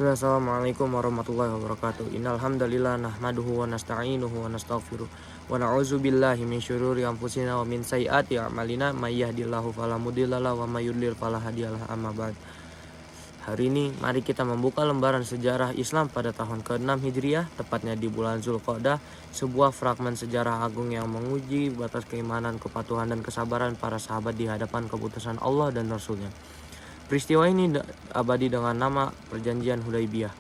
Assalamualaikum warahmatullahi wabarakatuh. Innal hamdalillah nahmaduhu wa nasta'inuhu wa nastaghfiruh wa na'udzu billahi min syururi anfusina wa min sayyiati a'malina may yahdihillahu fala mudhillalah wa may yudlil fala hadiyalah amma ba'd. Hari ini mari kita membuka lembaran sejarah Islam pada tahun ke-6 Hijriah, tepatnya di bulan Zulqa'dah, sebuah fragmen sejarah agung yang menguji batas keimanan, kepatuhan dan kesabaran para sahabat di hadapan keputusan Allah dan Rasul-Nya. Peristiwa ini abadi dengan nama Perjanjian Hudaybiyah.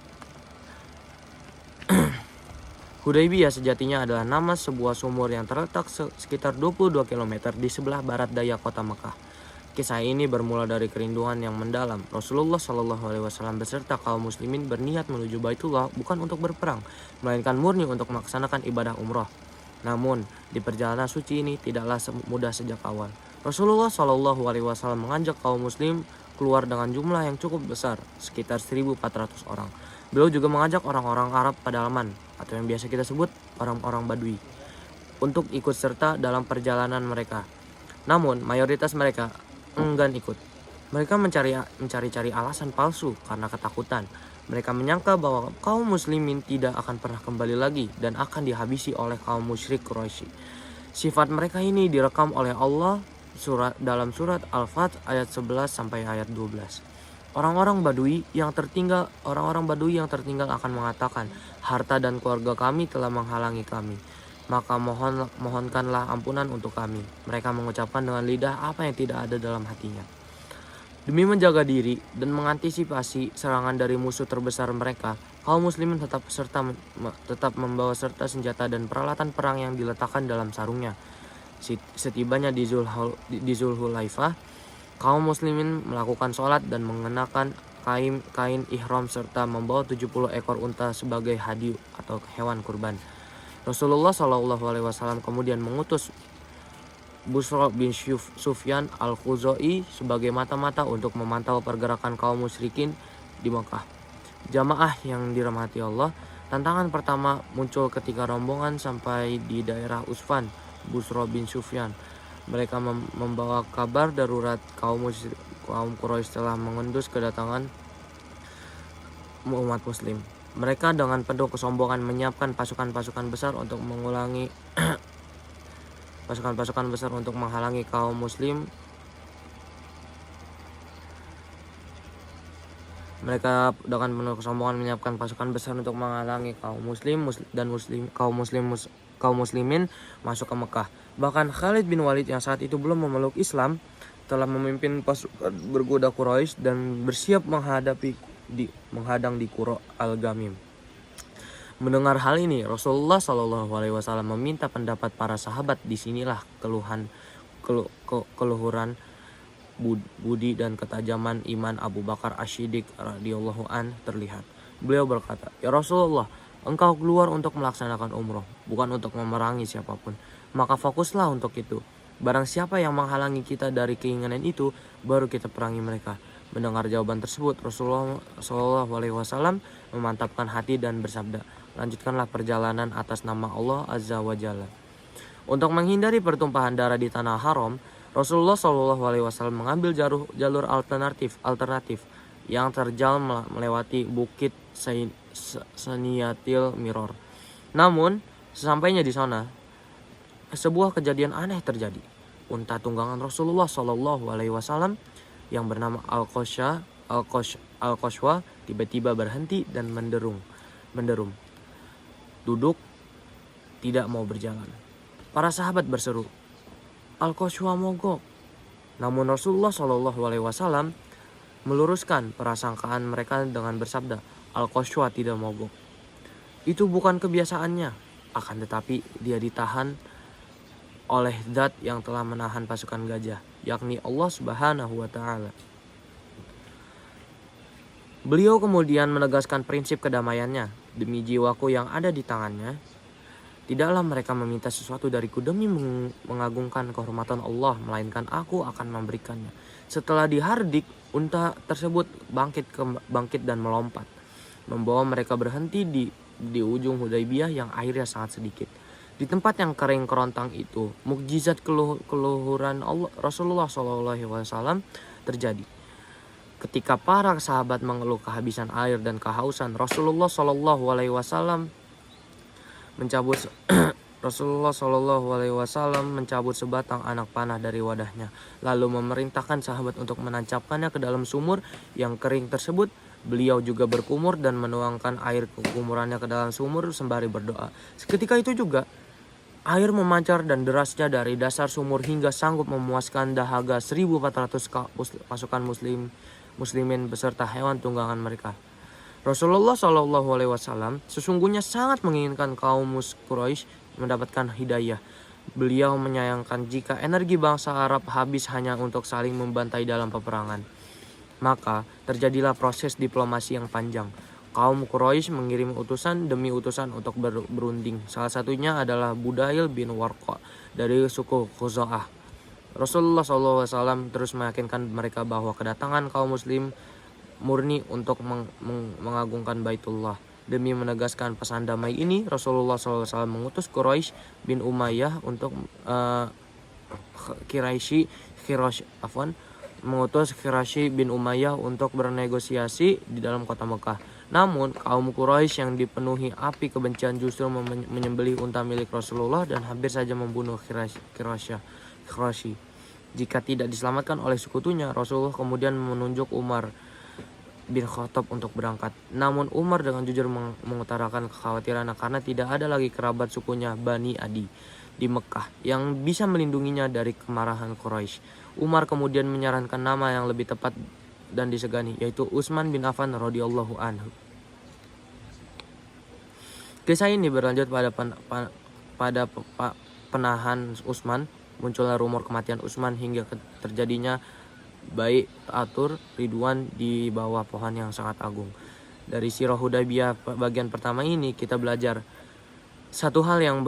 Hudaybiyah sejatinya adalah nama sebuah sumur yang terletak sekitar 22 km di sebelah barat daya kota Mekah. Kisah ini bermula dari kerinduan yang mendalam. Rasulullah Shallallahu Alaihi Wasallam beserta kaum muslimin berniat menuju Baitullah bukan untuk berperang, melainkan murni untuk melaksanakan ibadah umroh. Namun, di perjalanan suci ini tidaklah mudah sejak awal. Rasulullah Shallallahu Alaihi Wasallam mengajak kaum muslim keluar dengan jumlah yang cukup besar, sekitar 1.400 orang. Beliau juga mengajak orang-orang Arab pedalaman, atau yang biasa kita sebut orang-orang Badui, untuk ikut serta dalam perjalanan mereka. Namun, mayoritas mereka enggan ikut. Mereka mencari-cari alasan palsu karena ketakutan. Mereka menyangka bahwa kaum muslimin tidak akan pernah kembali lagi dan akan dihabisi oleh kaum musyrik Quraisy. Sifat mereka ini direkam oleh Allah dalam surat Al-Fath ayat 11 sampai ayat 12. Orang-orang Badui yang tertinggal akan mengatakan, harta dan keluarga kami telah menghalangi kami. Maka mohonkanlah ampunan untuk kami. Mereka mengucapkan dengan lidah apa yang tidak ada dalam hatinya. Demi menjaga diri dan mengantisipasi serangan dari musuh terbesar mereka, kaum muslimin tetap membawa serta senjata dan peralatan perang yang diletakkan dalam sarungnya. Setibanya di Zulhulaifah, kaum muslimin melakukan sholat dan mengenakan kain ihram serta membawa 70 ekor unta sebagai hadiah atau hewan kurban. Rasulullah SAW kemudian mengutus Busra bin Sufyan al-Khuzai sebagai mata-mata untuk memantau pergerakan kaum musyrikin di Mekah. Jamaah yang dirahmati Allah, tantangan pertama muncul ketika rombongan sampai di daerah Usfan. Busra bin Sufyan, mereka membawa kabar darurat kaum Quraisy telah mengendus kedatangan umat muslim. Mereka dengan penuh kesombongan menyiapkan pasukan-pasukan besar untuk menghalangi kaum muslim. Mereka dengan penuh kesombongan menyiapkan pasukan besar untuk menghalangi kaum muslimin masuk ke Mekah. Bahkan Khalid bin Walid yang saat itu belum memeluk Islam telah memimpin pasukan berkuda Quraisy dan bersiap menghadang di Qura Al-Gamim. Mendengar hal ini, Rasulullah Shallallahu Alaihi Wasallam meminta pendapat para sahabat. Disinilah keluhuran budi dan ketajaman iman Abu Bakar Asy-Siddiq radhiyallahu an terlihat. Beliau berkata, "Ya Rasulullah, engkau keluar untuk melaksanakan umroh, bukan untuk memerangi siapapun. Maka fokuslah untuk itu. Barang siapa yang menghalangi kita dari keinginan itu, baru kita perangi mereka." Mendengar jawaban tersebut, Rasulullah SAW memantapkan hati dan bersabda, "Lanjutkanlah perjalanan atas nama Allah Azza wa Jalla." Untuk menghindari pertumpahan darah di tanah haram, Rasulullah SAW mengambil jalur alternatif yang terjal melewati bukit Saniyatil Miror. Namun, sesampainya di sana, sebuah kejadian aneh terjadi. Unta tunggangan Rasulullah SAW yang bernama Al-Qashwa tiba-tiba berhenti dan menderum. Duduk, tidak mau berjalan. Para sahabat berseru, "Al-Qashwa mogok." Namun Rasulullah SAW meluruskan prasangkaan mereka dengan bersabda, "Al-Qashwa tidak mogok. Itu bukan kebiasaannya, akan tetapi dia ditahan oleh zat yang telah menahan pasukan gajah, yakni Allah Subhanahu wa Ta'ala." Beliau kemudian menegaskan prinsip kedamaiannya. "Demi jiwaku yang ada di tangannya, tidaklah mereka meminta sesuatu dariku demi mengagungkan kehormatan Allah, melainkan aku akan memberikannya." Setelah dihardik, unta tersebut bangkit dan melompat, membawa mereka berhenti di ujung Hudaybiyah yang airnya sangat sedikit. Di tempat yang kering kerontang itu, mukjizat keluhuran Rasulullah SAW terjadi. Ketika para sahabat mengeluh kehabisan air dan kehausan, Rasulullah Shallallahu Alaihi Wasallam mencabut mencabut sebatang anak panah dari wadahnya, lalu memerintahkan sahabat untuk menancapkannya ke dalam sumur yang kering tersebut. Beliau juga berkumur dan menuangkan air kumurannya ke dalam sumur sembari berdoa. Seketika itu juga air memancar dan derasnya dari dasar sumur hingga sanggup memuaskan dahaga 1.400 pasukan muslimin beserta hewan tunggangan mereka. Rasulullah Shallallahu Alaihi Wasallam sesungguhnya sangat menginginkan kaum Quraisy mendapatkan hidayah. Beliau menyayangkan jika energi bangsa Arab habis hanya untuk saling membantai dalam peperangan. Maka terjadilah proses diplomasi yang panjang. Kaum Quraisy mengirim utusan demi utusan untuk berunding. Salah satunya adalah Budail bin Warqa dari suku Khuza'ah. Rasulullah SAW terus meyakinkan mereka bahwa kedatangan kaum muslim murni untuk mengagungkan Baitullah. Demi menegaskan pesan damai ini, Rasulullah SAW mengutus Quraisy bin Umayyah untuk Qiraisy bin Umayyah untuk bernegosiasi di dalam kota Mekah. Namun kaum Quraisy yang dipenuhi api kebencian justru menyembelih unta milik Rasulullah dan hampir saja membunuh Qiraisy. Jika tidak diselamatkan oleh sekutunya, Rasulullah kemudian menunjuk Umar bin Khattab untuk berangkat. Namun Umar dengan jujur mengutarakan kekhawatirannya karena tidak ada lagi kerabat sukunya Bani Adi di Mekah yang bisa melindunginya dari kemarahan Quraisy. Umar kemudian menyarankan nama yang lebih tepat dan disegani, yaitu Utsman bin Affan radhiyallahu anhu. Kisah ini berlanjut pada penahan Utsman. Munculnya rumor kematian Utsman hingga terjadinya Bai'at Ridwan di bawah pohon yang sangat agung. Dari Sirah Hudaybiyah bagian pertama ini kita belajar satu hal yang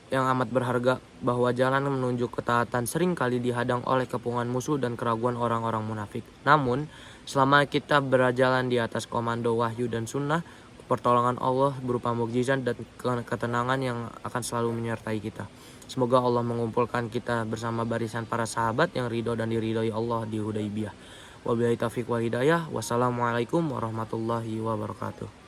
amat berharga, bahwa jalan menuju ketaatan seringkali dihadang oleh kepungan musuh dan keraguan orang-orang munafik. Namun selama kita berjalan di atas komando wahyu dan sunnah, pertolongan Allah berupa mukjizat dan ketenangan yang akan selalu menyertai kita. Semoga Allah mengumpulkan kita bersama barisan para sahabat yang ridho dan diridhoi Allah di Hudaybiyah. Wabillahi taufiq wal hidayah. Wassalamualaikum warahmatullahi wabarakatuh.